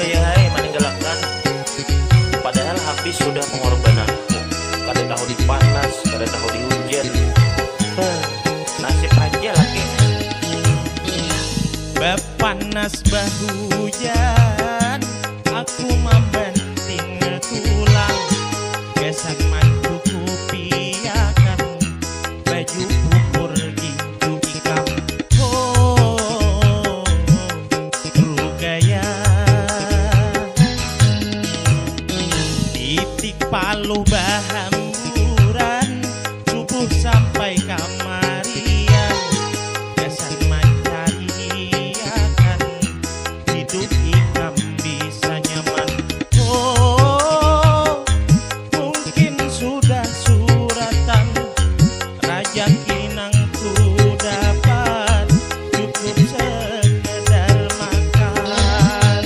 gaya hai meninggalkan. Padahal habis sudah pengorbananku. Kada tahu di panas, kada tahu di hujan. Nasib aja lagi. Bepanas bahujan, aku membenting tulang. Gesan maju kupiakan, baju pupur ginju ikam. Oh, rugaya titik paluh bahamburan, subuh sampai kamarian. Gesan mencariakan, hidup ikam bisa nyaman. Oh, mungkin sudah suratan, raja kinang ku dapat, cukup sekedar makan.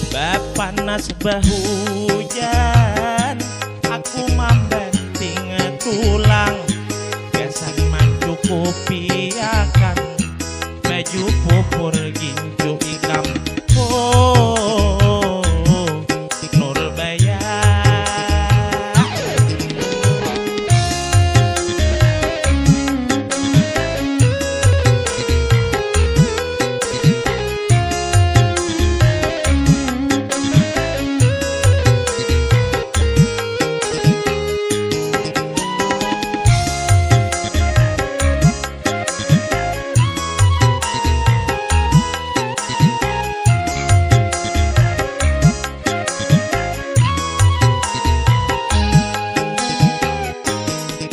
Bepanas bahujan, aku membenting tulang. Gesan maju kupiakan, baju pupur ginju ikam. Oh, Nurbaya.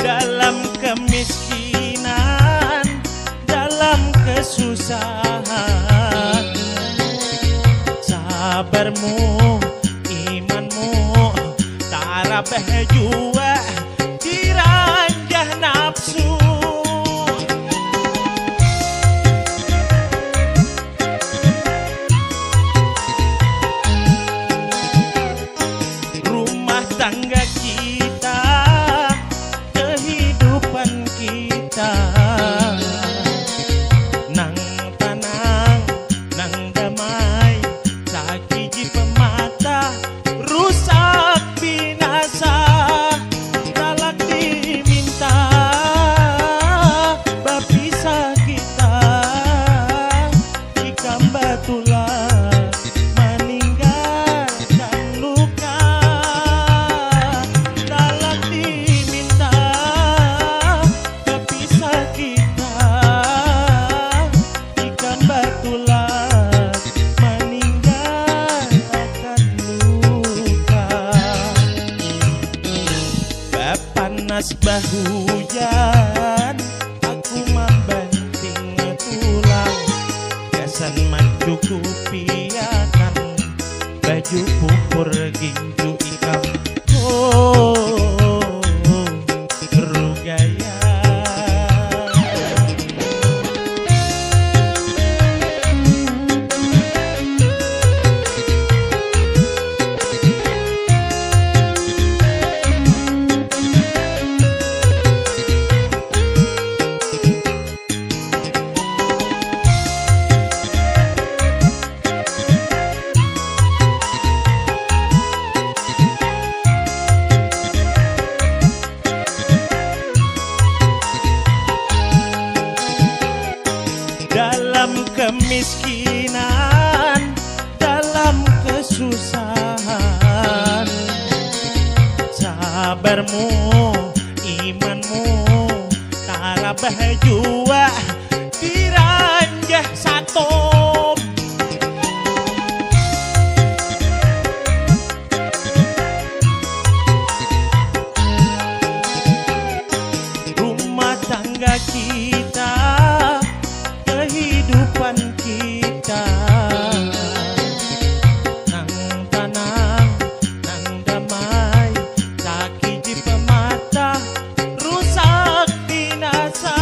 Dalam kemiskinan, dalam kesusahan, sabarmu, imanmu, tarabeh jua diranjah nafsu. Rumah tangga kita, kehidupan kita, nang tenang, nang damai, sakiji pemata, rusak binasa, galak diminta, berpisah kita, ikam batulah, meninggalkan luka, galak diminta, berpisah kita, ikam batulah, meninggalkan luka. Bepanas bahujan, aku membenting tulang. Gesan maju kupiakan, baju pupur ginju ikam. Oh, rugaya. Dalam kemiskinan, dalam kesusahan, sabarmu, imanmu, tarabah jua diranjah satu. Rumah tangga kita, kehidupan kita, nang tenang, nang damai, sakiji pemata, rusak binasa,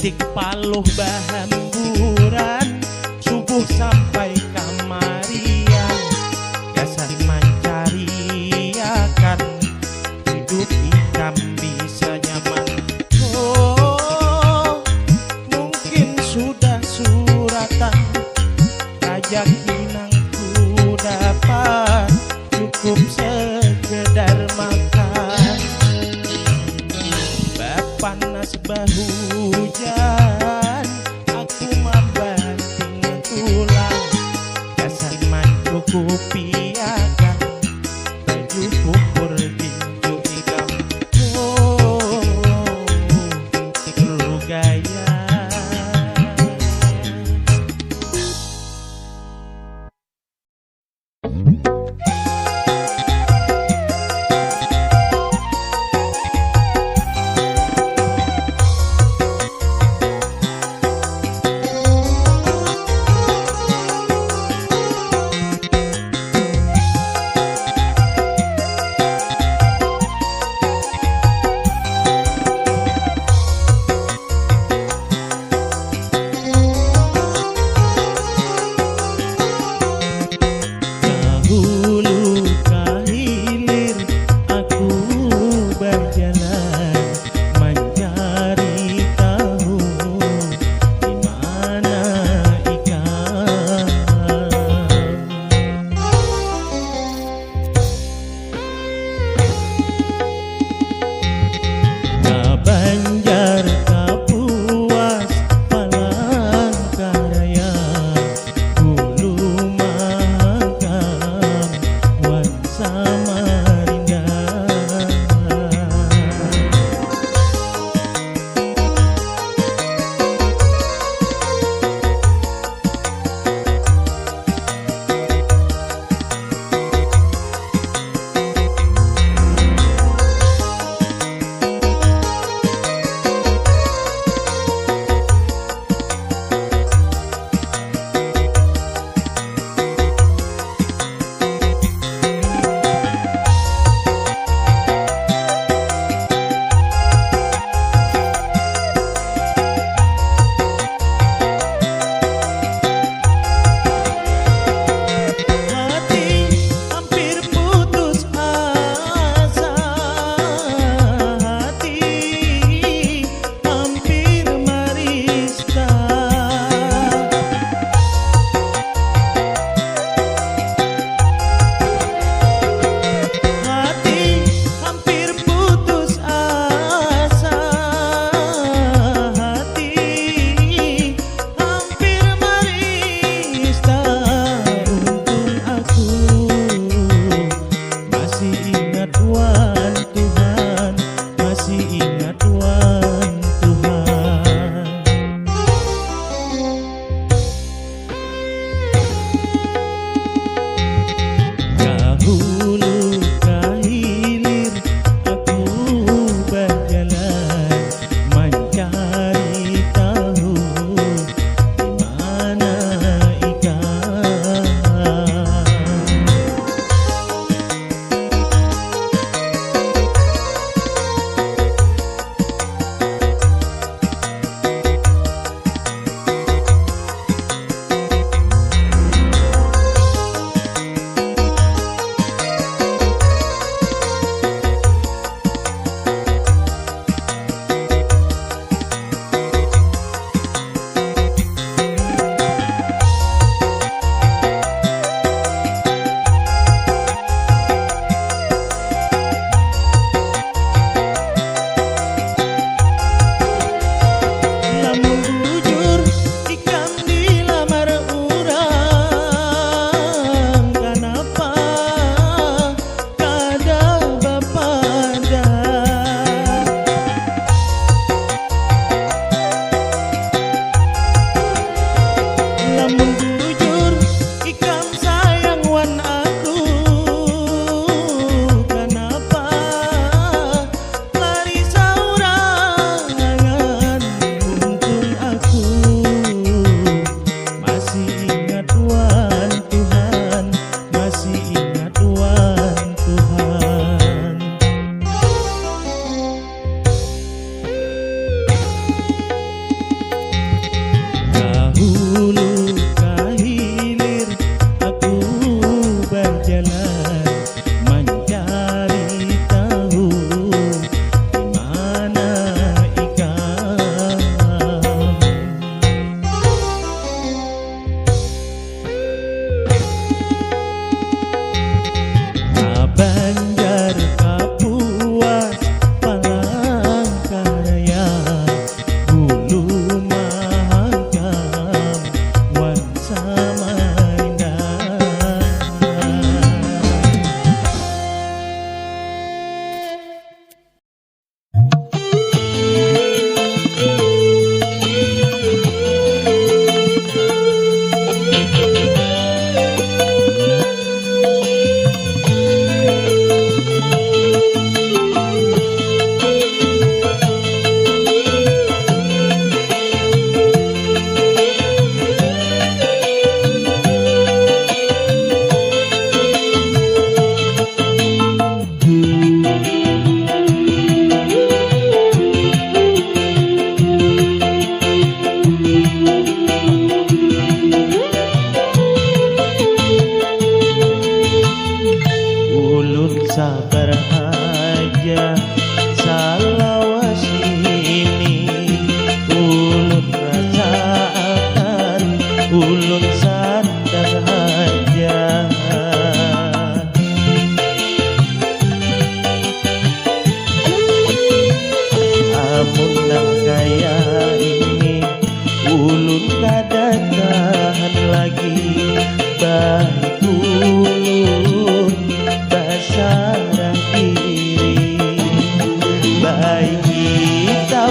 Titik paluh bahamburan subuh sampai kamarian gasan mancariakan hidup ikam bisa nyaman. Oh, mungkin sudah suratan rajaki nang ku dapat cukup sekedar makan. Panas bahu hujan aku membanting tulang gasan mencukupi akan baju pupur tinju ikam. Oh, perlu gaya.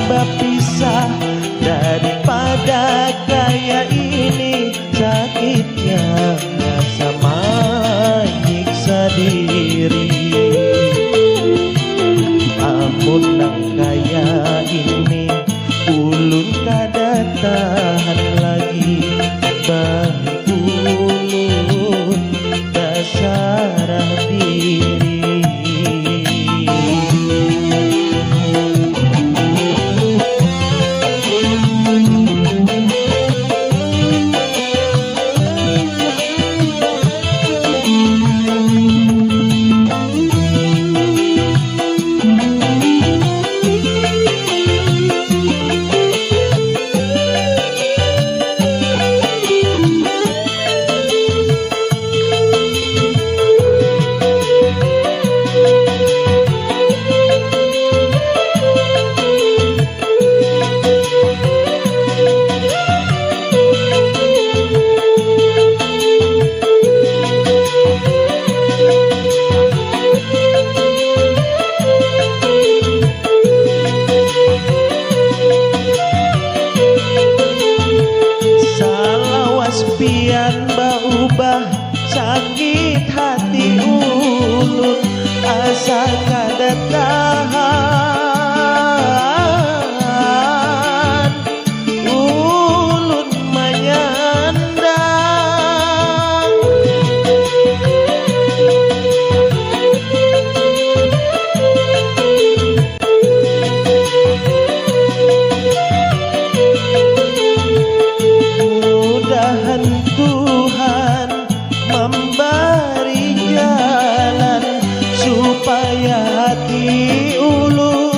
berpisah daripada kayak ini sakitnya sama nyiksa diri. Amun nang kayak ini ulun kada tahan lagi, baik ulun dasarah diri. Pian berubah sakit hati ulun, asa kada tahan ulun menyandang. Mudahan Tuhan memberi jalan supaya hati ulun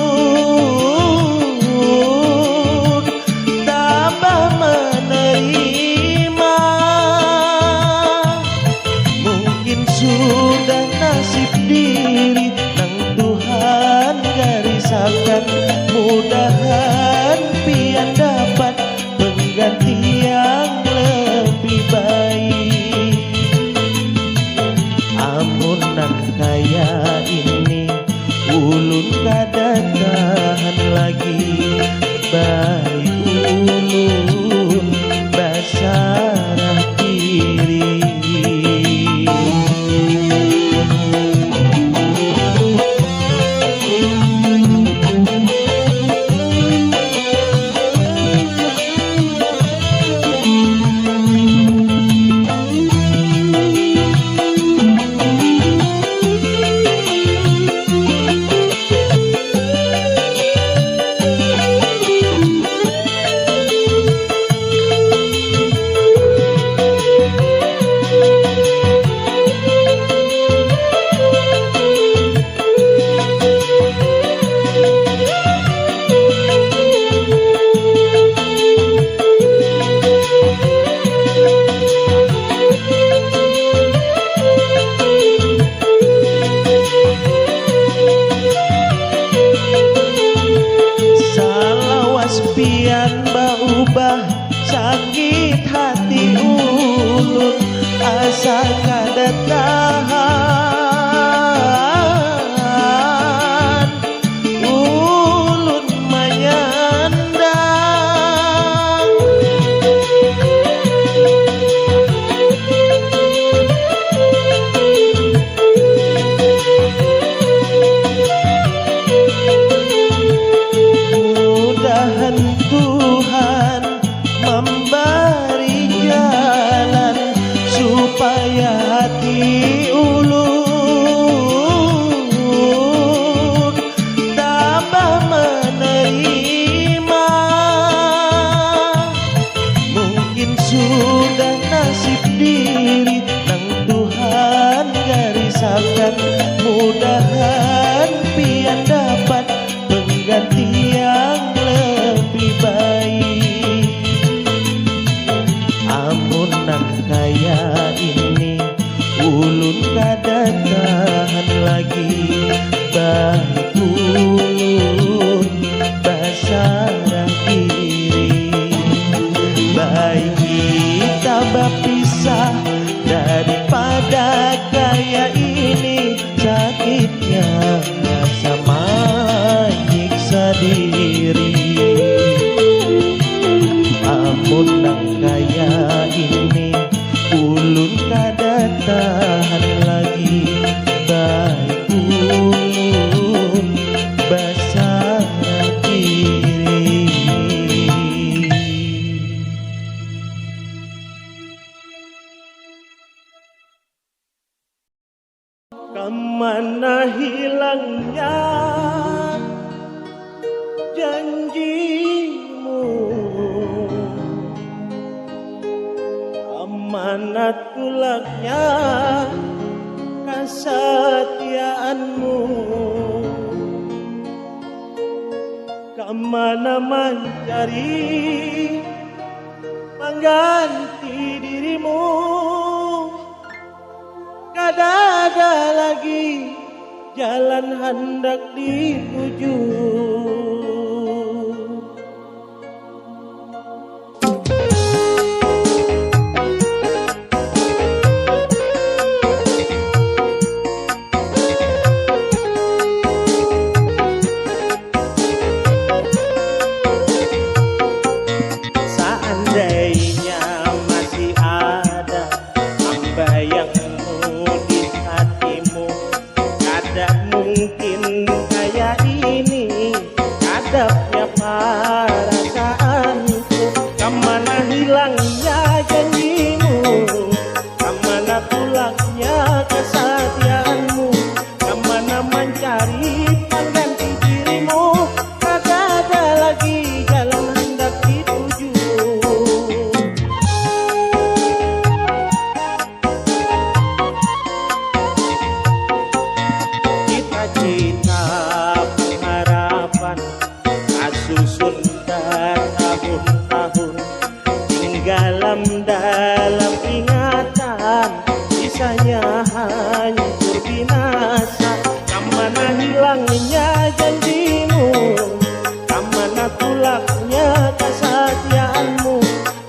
tambah menerima. Mungkin sudah nasib diri nang Tuhan garisakan, mudahan pian dapat pengganti yang lebih baik. Amun nang kaya ini ulun kada tahan lagi, baik ulun basarah diri. Pian berubah sakit hati ulun, asa kada tahan ulun menyandang. Mudahan Tuhan memberi jalan supaya diri. Amun nang kaya ini ulun kada tahan lagi, baik ulun basah diri. Kemana hilangnya janjimu, kemana tulaknya kesetiaanmu, kemana mencari mengganti dirimu. Kada ada lagi jalan hendak dituju. Seandainya masih ada hamba yang mungkin kayak ini hadapnya perasaanku. Kemana hilangnya janjimu, kemana pulangnya kesetiaanmu, kemana mencari pengganti dirimu. Kagak ada lagi jalan hendak dituju. Cita pengharapan kasusun bertahun-tahun, tinggalam dalam ingatan, sisanya hancur binasa. Kemana hilangnya janjimu, kemana tulaknya kesetiaanmu,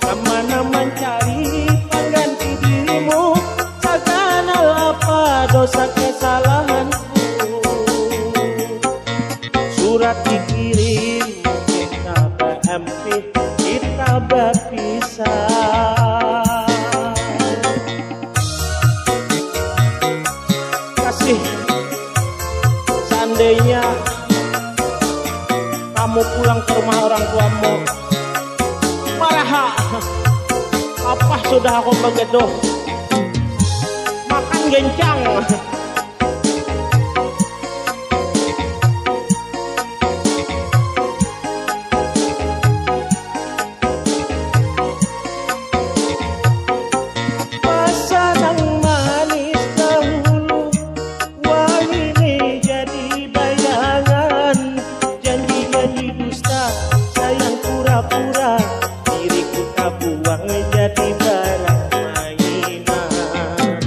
kemana mencari pengganti dirimu. Sakanal apa dosa kesalahan, surat dikirim kita berhenti, kita berpisah. Kasih, seandainya kamu pulang ke rumah orang tuamu, maraha apa sudah aku begitu makan gencang. Diriku tak buang jadi barang mainan.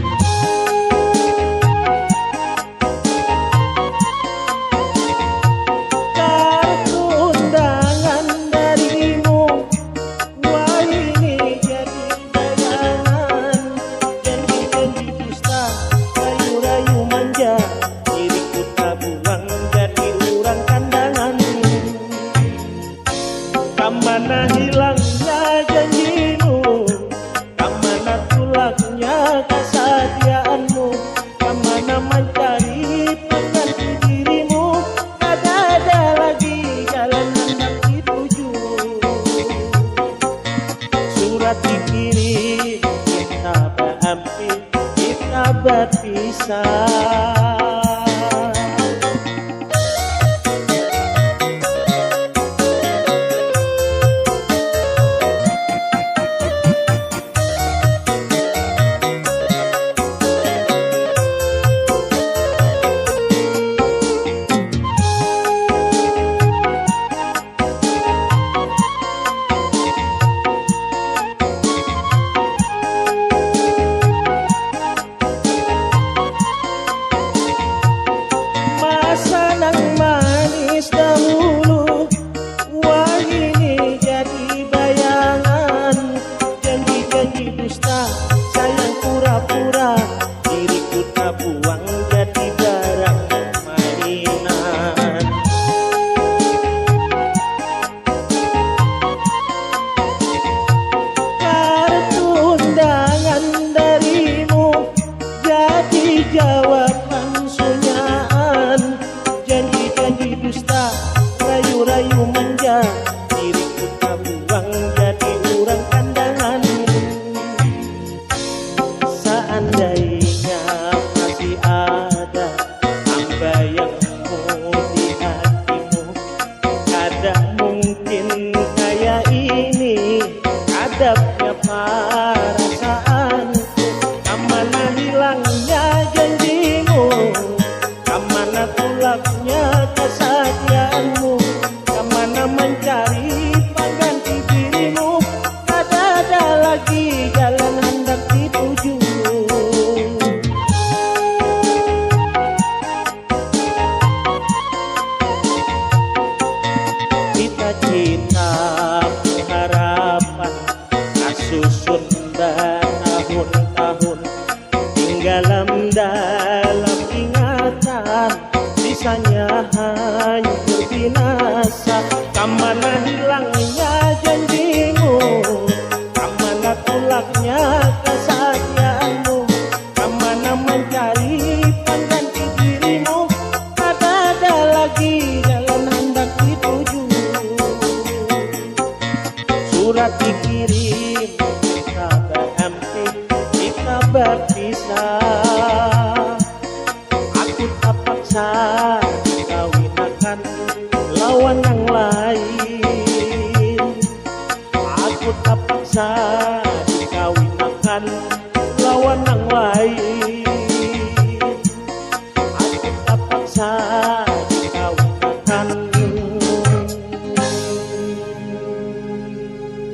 sia-sia, diriku tak buang jadi orang kandanganmu. Seandainya masih ada hamba yang di hatimu, kadang mungkin kayak ini hadapnya perasaanku. Kemana hilangnya janjimu, kemana tulaknya kesetiaanmu, kemana mencari pengganti dirimu. Tak ada lagi jalan hendak dituju. Cita-cita harapan kasusun tahun-tahun, tinggalam dalam ingatan, sisanya hancur binasa. Kemana hilangnya janjimu, kemana tulaknya kesetiaanmu, kemana mencari pengganti dirimu. Tak ada lagi jalan hendak dituju. Surat dikirim, kabar empty, kabar pisah. Aku tak paksa kawinakan lawan yang lain. Aku tak paksa kawinakan lawan yang lain. Aku tak paksa kawinakan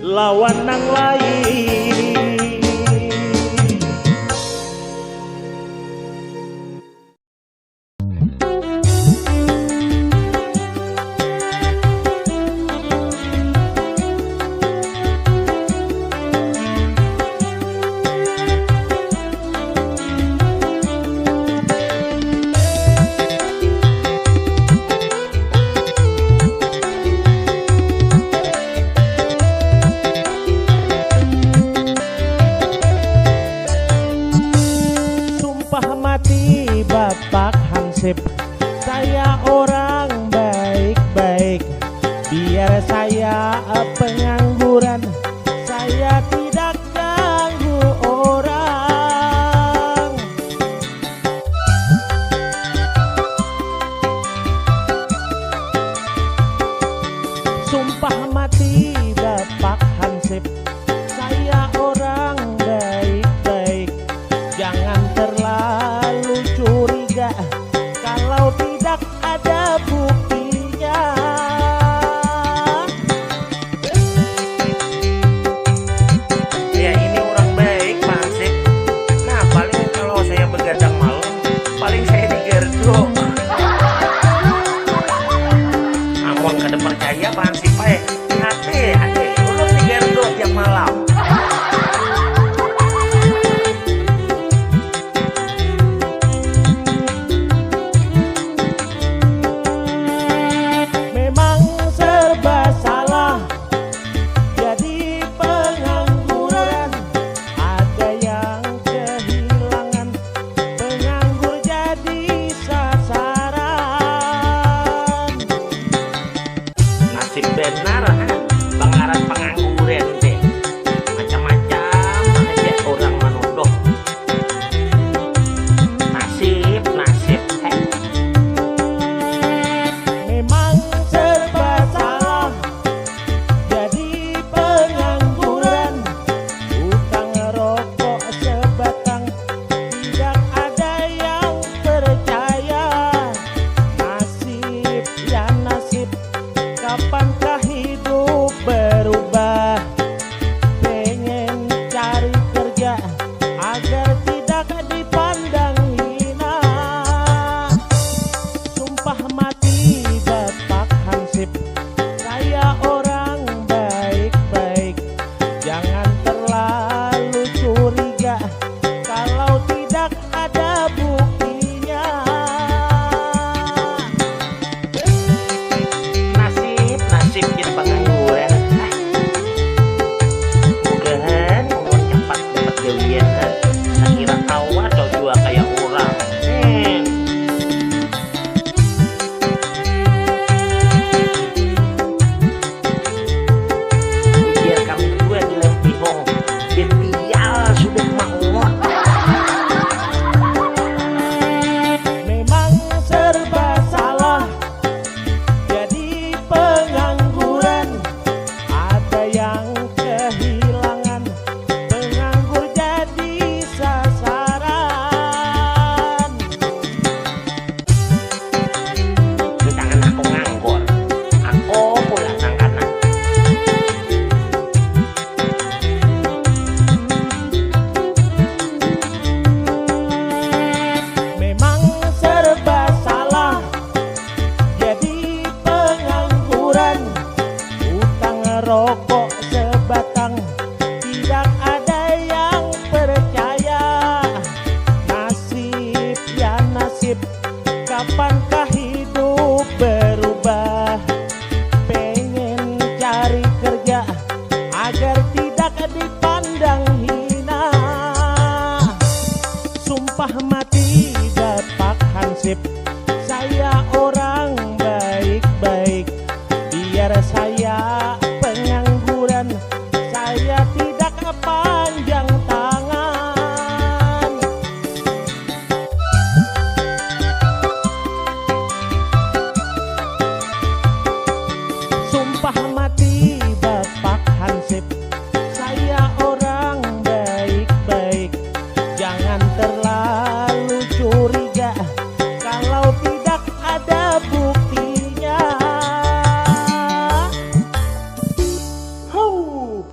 lawan yang lain. Bapak Hansip, saya orang baik-baik. Biar saya pengangguran, saya tidak ganggu orang. Sumpah mati Bapak Hansip, saya orang baik-baik. Jangan terlalu curiga kalau tidak ada buktinya. Ya ini orang baik Pak Hansip. Nah paling kalau saya begadang malam, paling saya digerdo. Namun kada percaya Pak Hansip, hati ulun digerdo tiap malam. Benar, pengaran pengangguran deh, macam-macam aja orang menuduh. Nasib, memang serba salah jadi pengangguran. Utang rokok sebatang, tidak ada yang percaya. Nasib ya nasib, kapankah hidup berubah? Pengen cari kerja agar tidak dipandang hina. Sumpah mati Bapak Hansip, saya orang baik-baik. Jangan terlalu curiga kalau tidak ada buktinya. nasib rokok sebatang, tidak ada yang percaya. Nasib ya nasib, kapankah hidup berubah? Pengen cari kerja agar tidak dipandang hina. Sumpah mati Bapak Hansip, saya orang baik-baik. Biar saya pengangguran, saya tidak panjang tangan. Sumpah mati Bapak Hansip, saya orang baik-baik. Jangan terlalu curiga kalau tidak ada buktinya. Huh.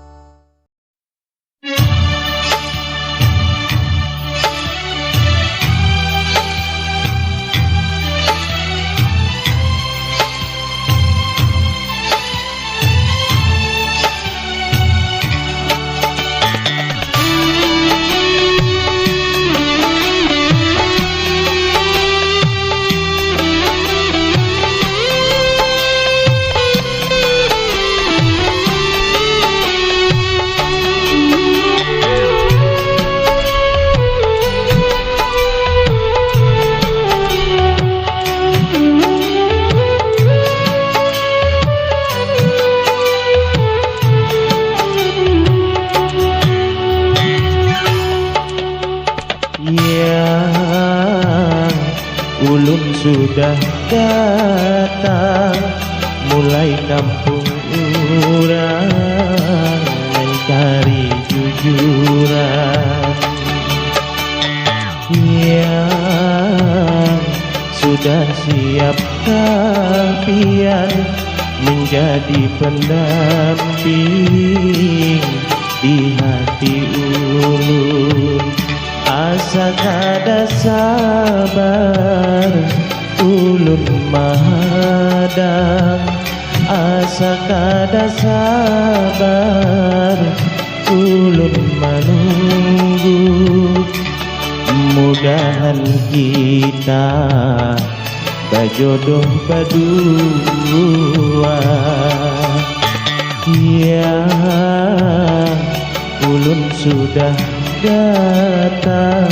Ulun sudah datang, mulai kampung urang mencari jujuran. Yang sudah siap pian menjadi pendamping di hati ulun. Asa kada sabar ulun mahadang, asa kada sabar ulun menunggu. Mudahan kita bajodoh badua. Ya ulun sudah datang.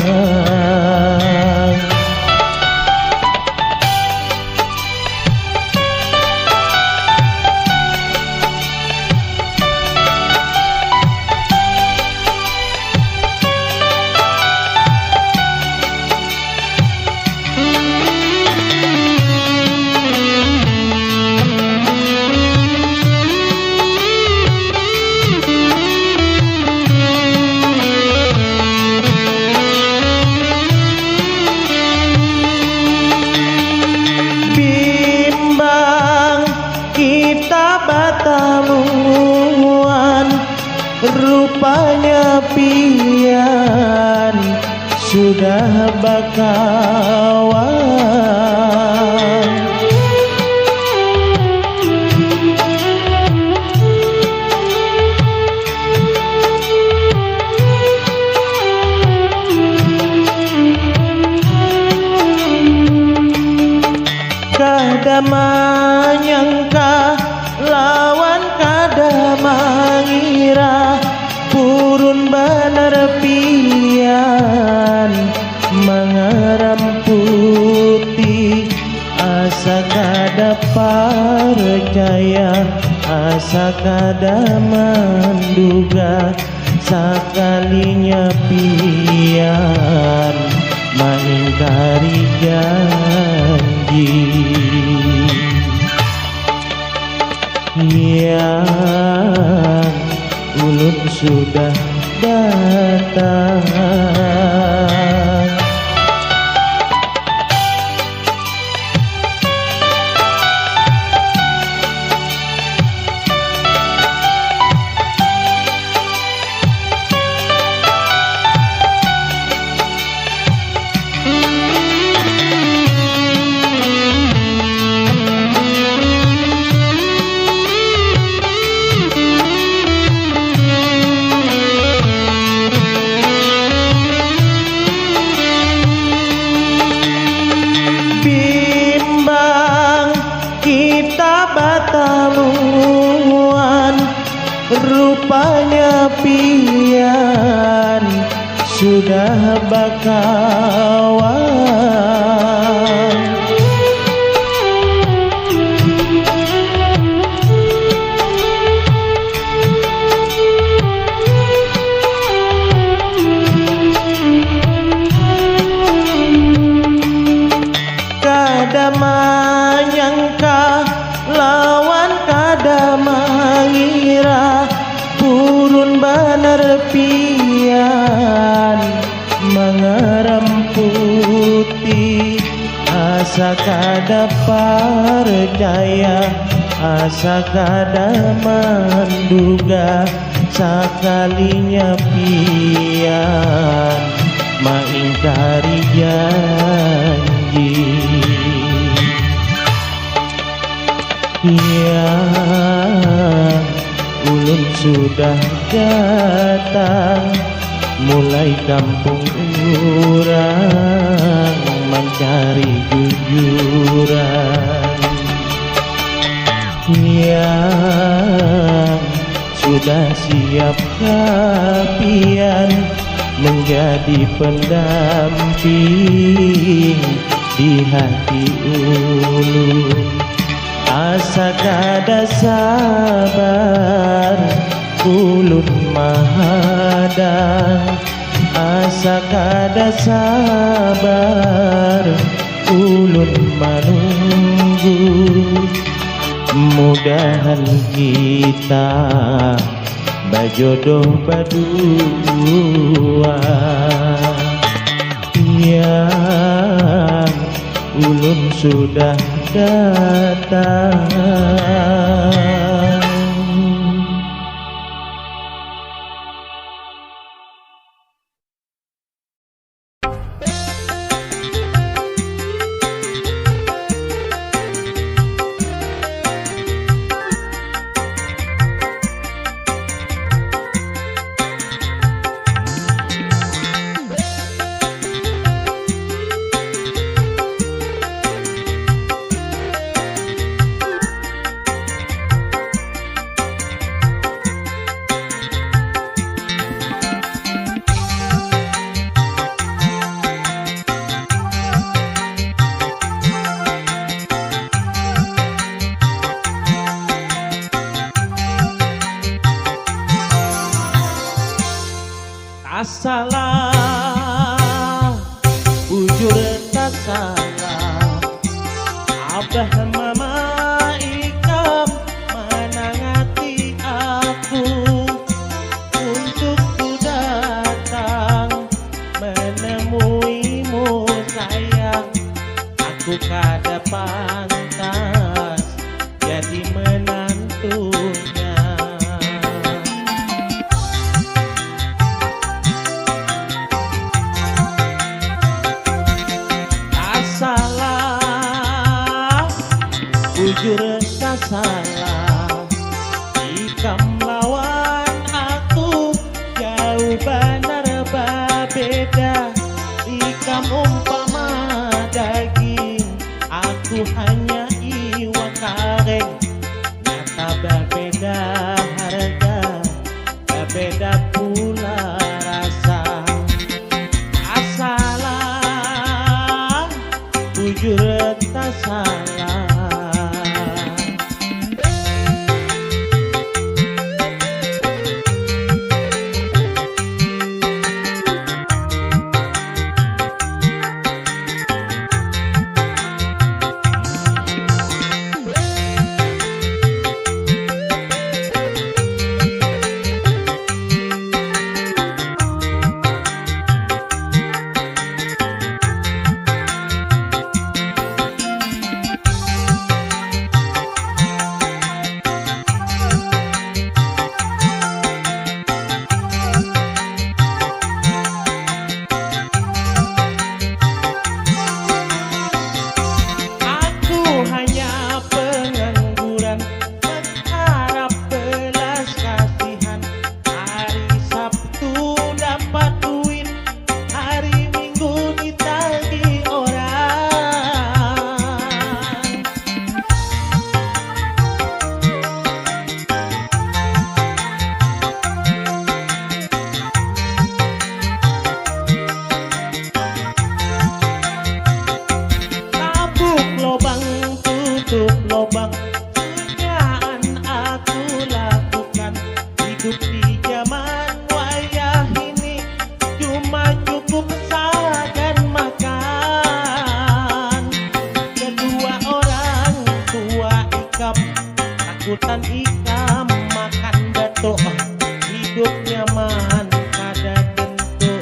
Batamuan rupanya pian sudah bakawan. Kada manyangka lawan kada mangira, purun banar pian mengaram putih. Asa kada percaya, asa kada menduga, sakalinya pian mengingkari janji. Yang ulun sudah datang. penyepian sudah bakawan. Kada manyangka lawan kada mengira purun banar pian mengerem putih asa kada percaya asa kada menduga sakalinya pian mengingkari janji. Ya, ulun sudah datang mulai kampung urang mencari jujuran. Yang sudah siap kapian menjadi pendamping di hati ulun. Asa kada sabar ulun mahadang, asa kada sabar ulun menunggu. Mudahan kita bajodoh badua. Yang ulun sudah datang. Salah, bujur tak salah. Abah mama ikam menangati aku untuk ku datang menemuimu sayang. Aku kada pantas jadi menantunya. Jujur tak salah, ikam lawan aku jauh benar berbeda. Ikam umpama daging, aku hanya iwak karing. Nyata berbeda harga, berbeda pula rasa. Asalah, jujur tak salah. bentuk hidup nyaman kada tentu,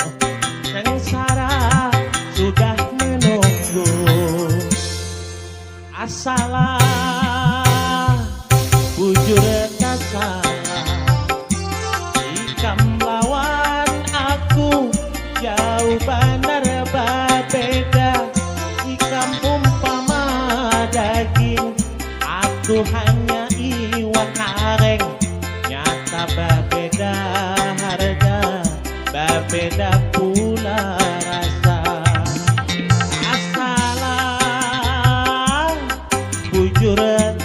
sengsara sudah menunggu. Asalah bujur tak salah, ikam lawan aku jauh benar berbeda. Ikam umpama daging, aku hanya iwan areng. Nyata berbeda harga, berbeda pula rasa. Asalah bujur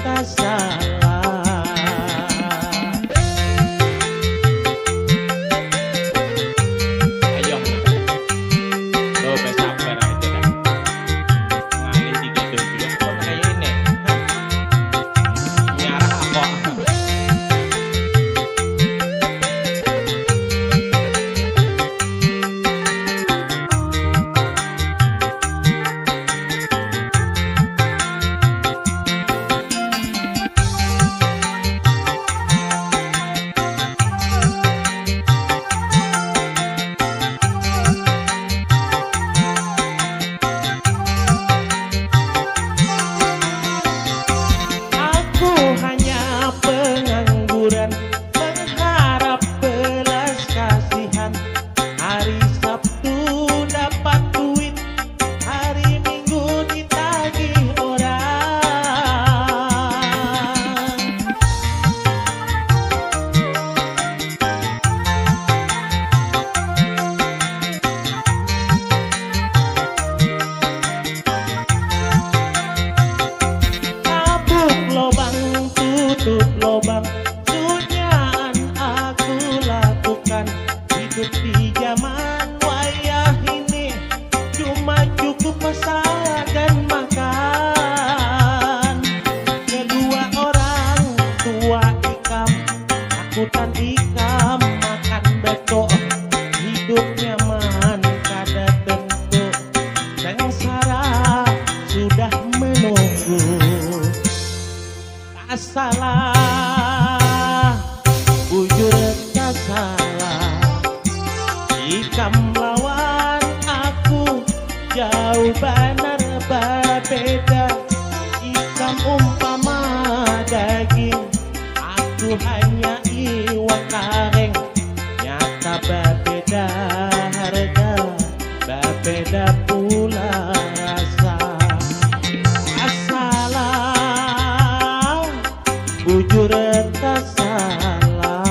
tak salah. Ayo, lo sabar aja dah. Ngalih dikit dulu. Kok kayak ini? Nyarah apa? Aku hanya pengangguran, mengharap belas kasihan. Hari Sabtu dapat duit, hari Minggu ditagih orang. Tabuk lobang, tutup lobang, sunyaan aku lakukan. Hidup di zaman wayah ini cuma cukup masak dan makan. Kedua orang tua ikam, aku dan ikam makan beto. Hidup nyaman kada tentu, sengsara sudah menunggu. Tak salah bujur tak salah, ikam lawan aku jauh benar berbeda. Ikam umpama daging, aku hanya iwan kareng. Nyata berbeda harga, berbeda pula rasa. Asalah bujur tak salah.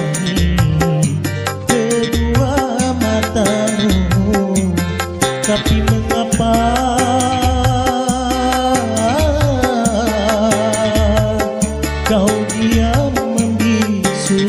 memandangi kedua matamu, tapi mengapa kau diam membisu?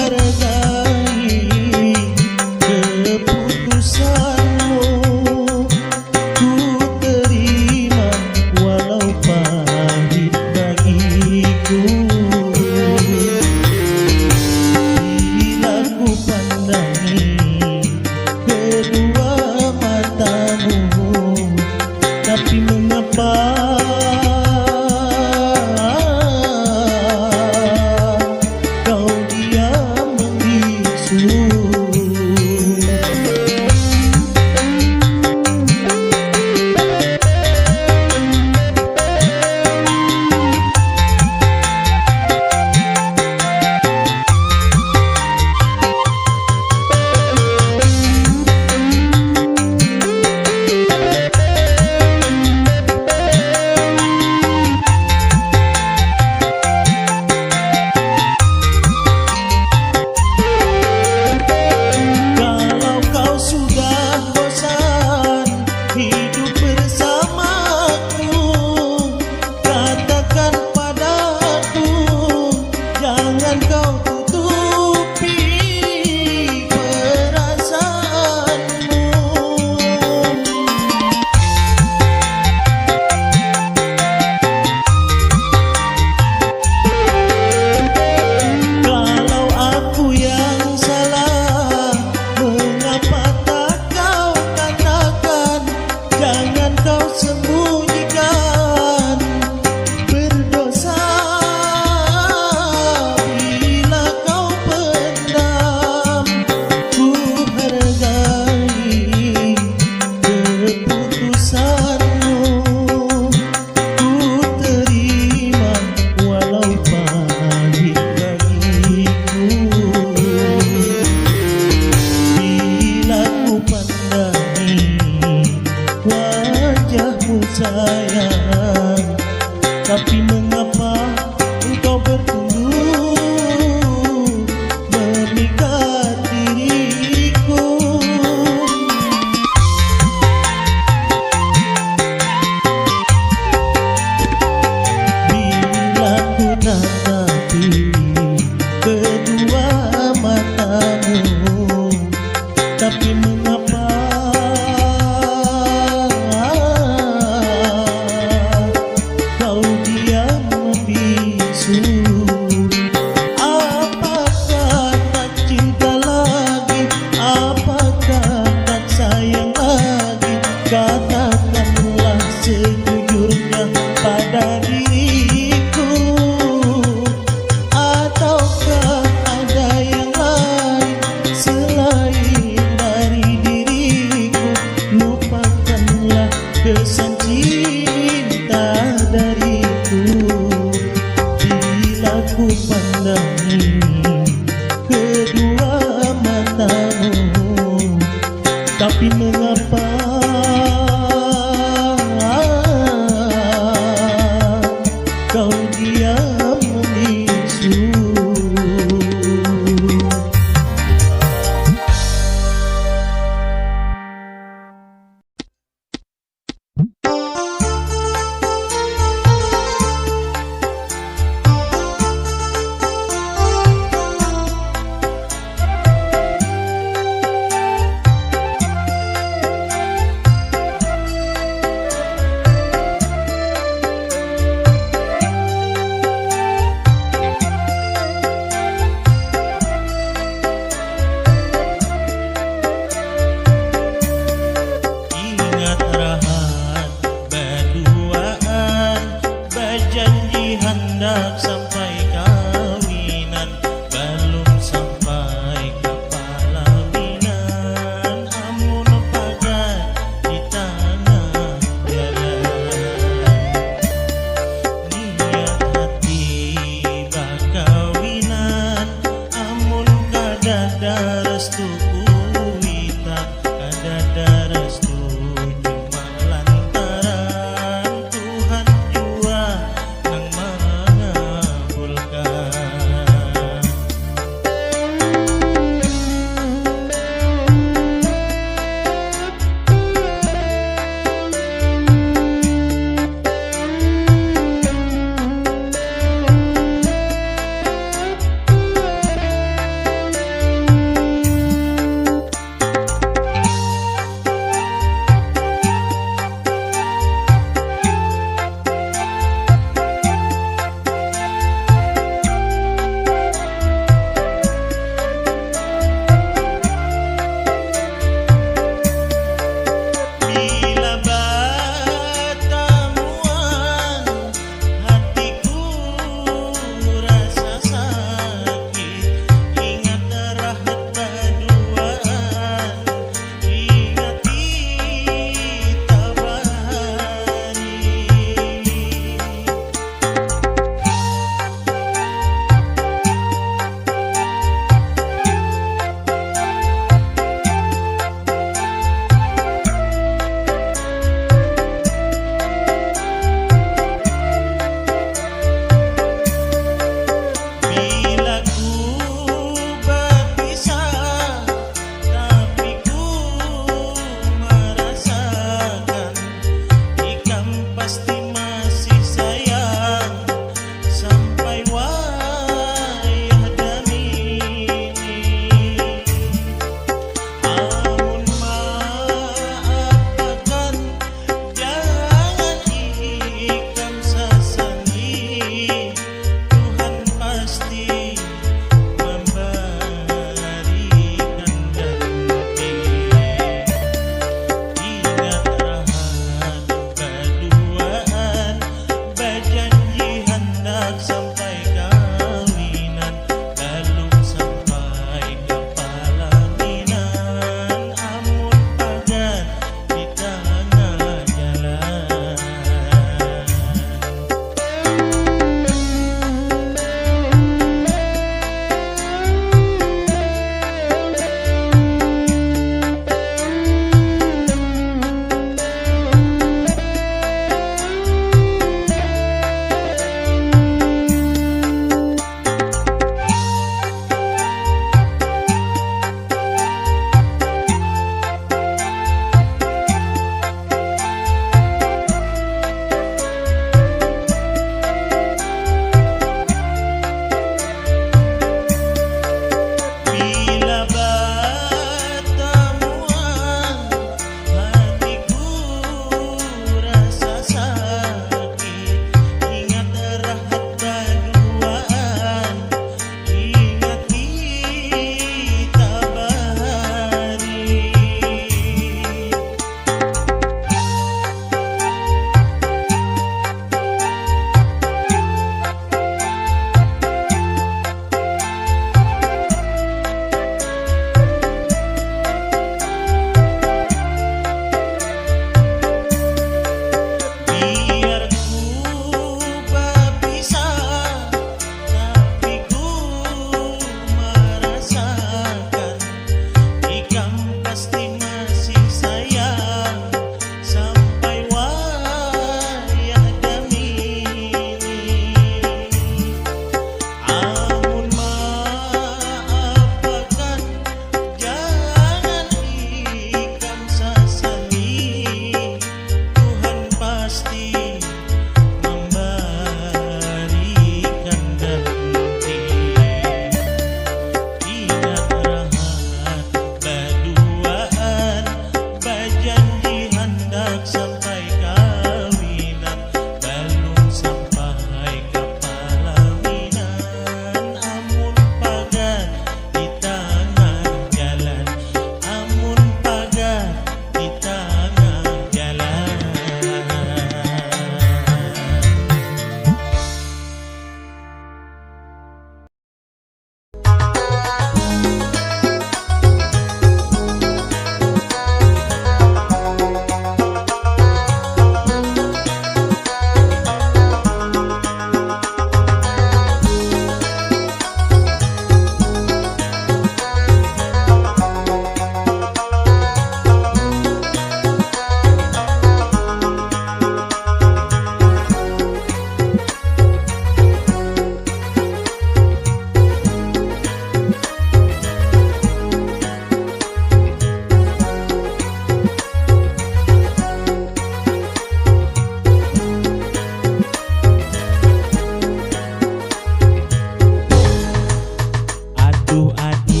Aduh ading,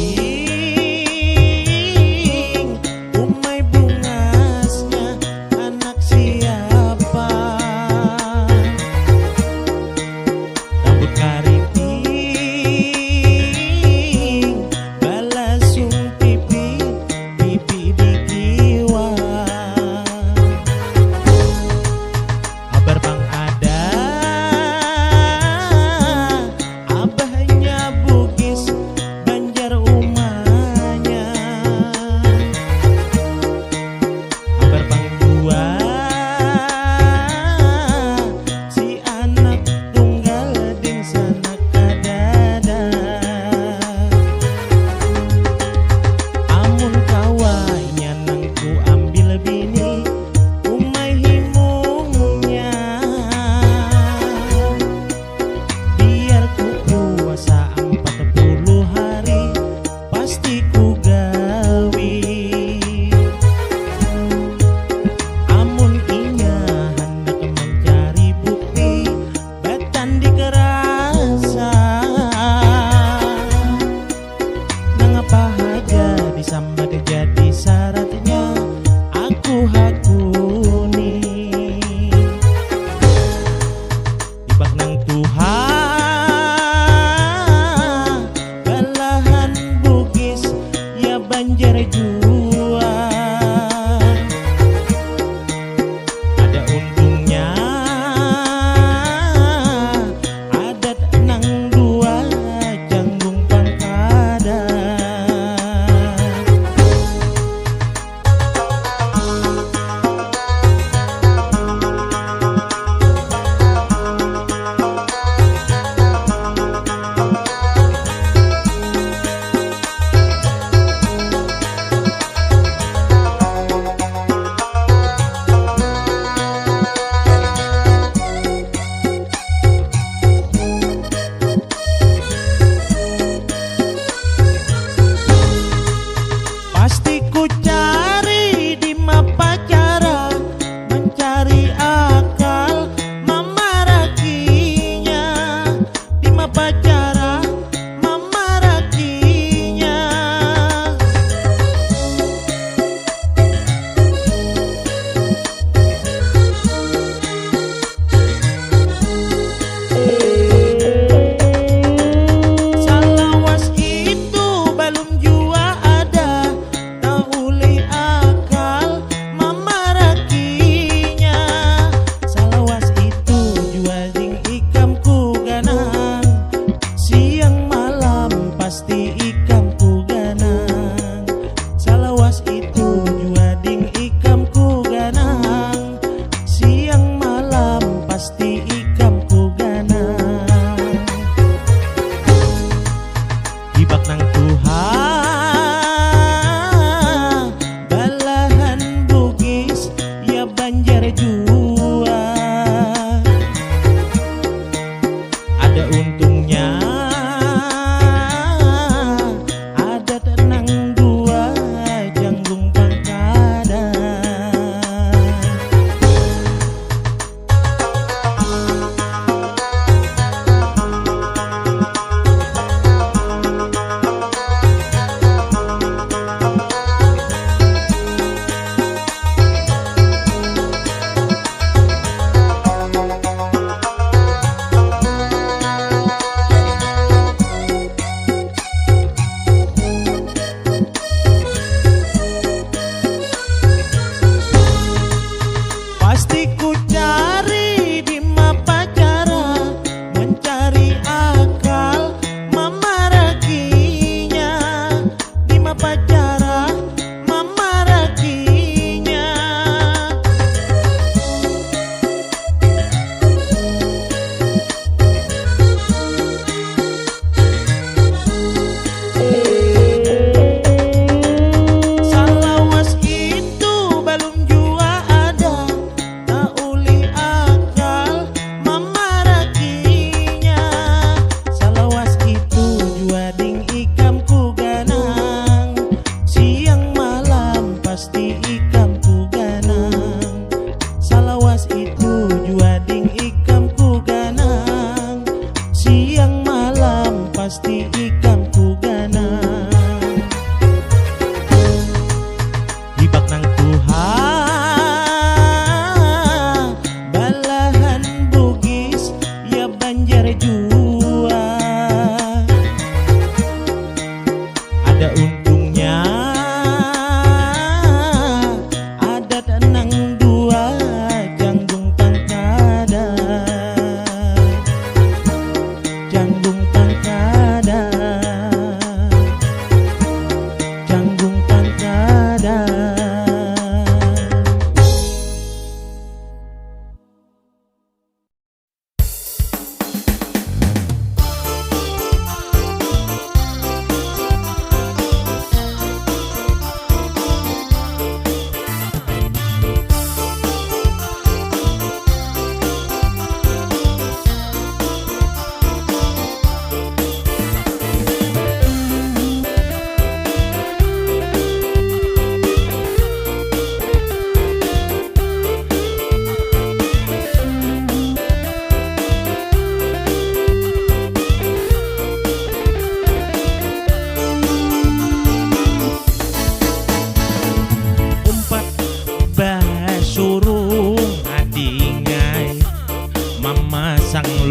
umay bungasnya anak siapa? Rambut keriting, balasung pipi, pipi di kiwa. Kabar bang ada, abahnya Bugis Banjar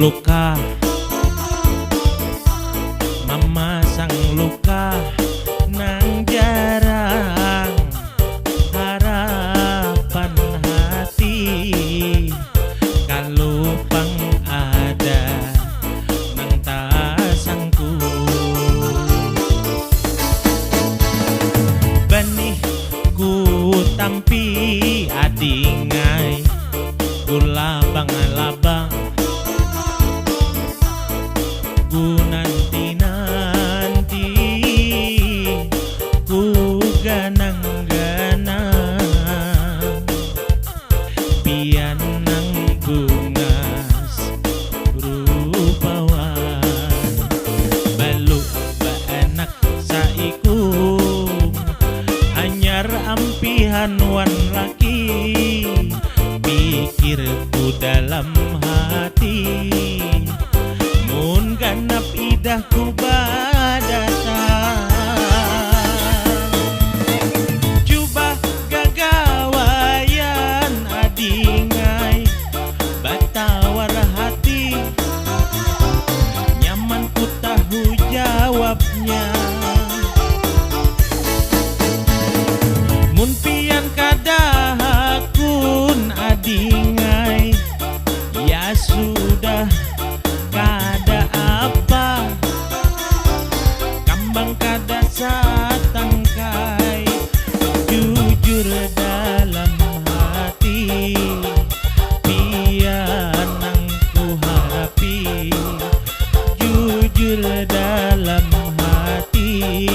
luka, memasang luka nang jarang harapan hati. Kalau pang ada nang tasangku, benih ku tampi adingai ku labang-labang, ku nanti-nanti, ku ganang-ganang, pian nang bungas rupawan, baluk baanak saikum, anyar ampihan wan laki, pikirku dalam hati, mun ganap idahku badatan. Coba gagawayan adingai, batawar hati, nyaman ku tahu jawabnya. Mun pian kadahakun adingai, ya sudah kada apa, kambang kada satangkai, jujur dalam hati, pian nang ku harapi, jujur dalam hati,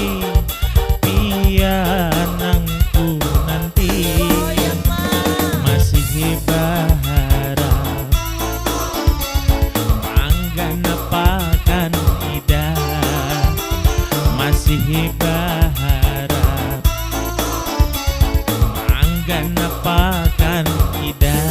pian nang ku nanti, masih berharap mangganapakan ida, masih berharap mangganapakan ida.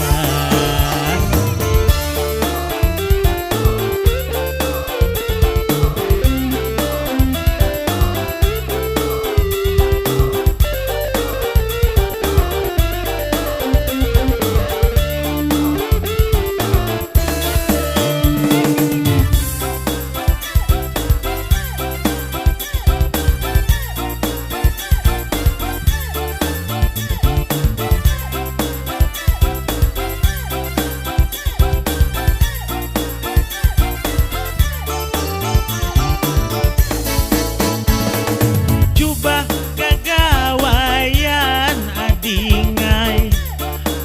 Coba gagawayan adingai,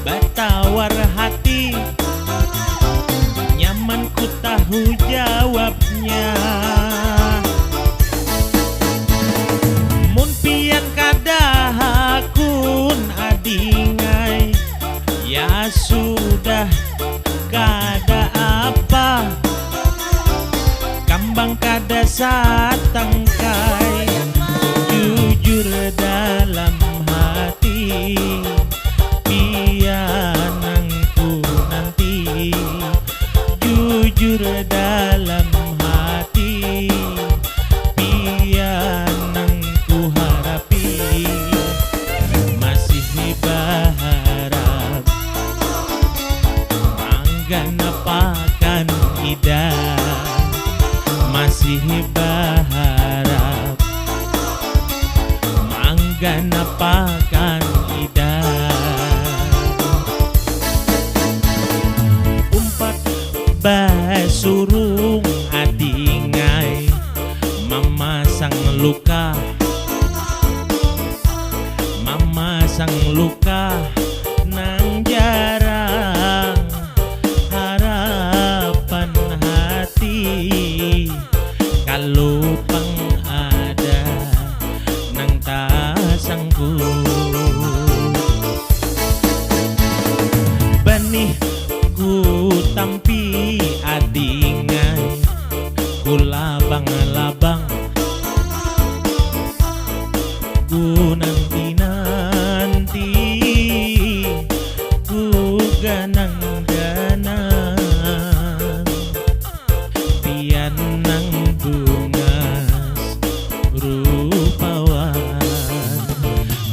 batawar hati, nyaman ku tahu jawabnya. Mun pian kadahakun adingai, ya sudah kada apa, kambang kada satangkai, jujur dalam hati, pian nang ku nanti, jujur dalam hati, pian nang ku harapi, masih berharap mangganapakan ida, masih berharap mangganapakan ida. Umpat basurung adingai, memasang luka, memasang luka nang jarang harapan hati. Kalau pang ada nang tasangku, benih ku tampi adingai, ku labang-labang, ku nanti-nanti, ku ganang-ganang, pian nang bungas rupawan,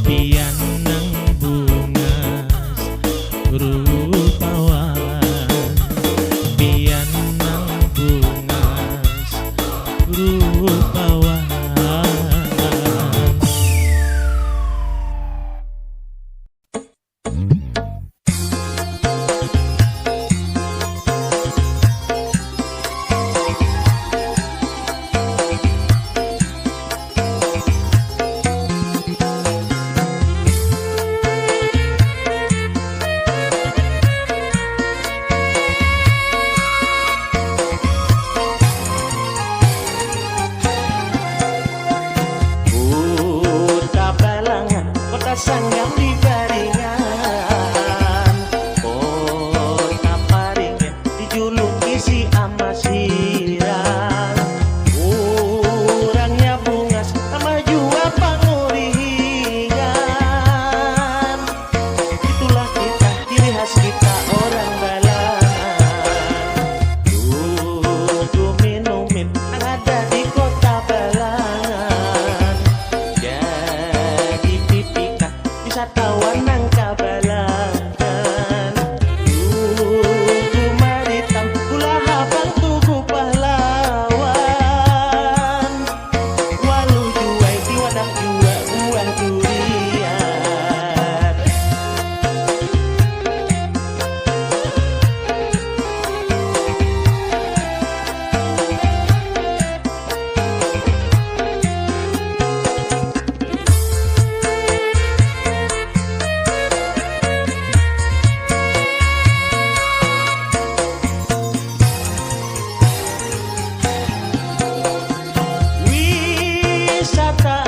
pian nang bungas rupawan, pian nang sanggam di baringan, kota Paringan dijuluki si Amasiran. Kurangnya bungas sama jua panguringan, itulah kita, ciri khas kita orang Balangan. Kudu minumin yang ada di kota Balangan, jadi pipikan wisatawan nang Kabalangan. Tugu Maritam ulah habang Tugu Pahlawan, walu juai di wadah jua buah durian. Wisata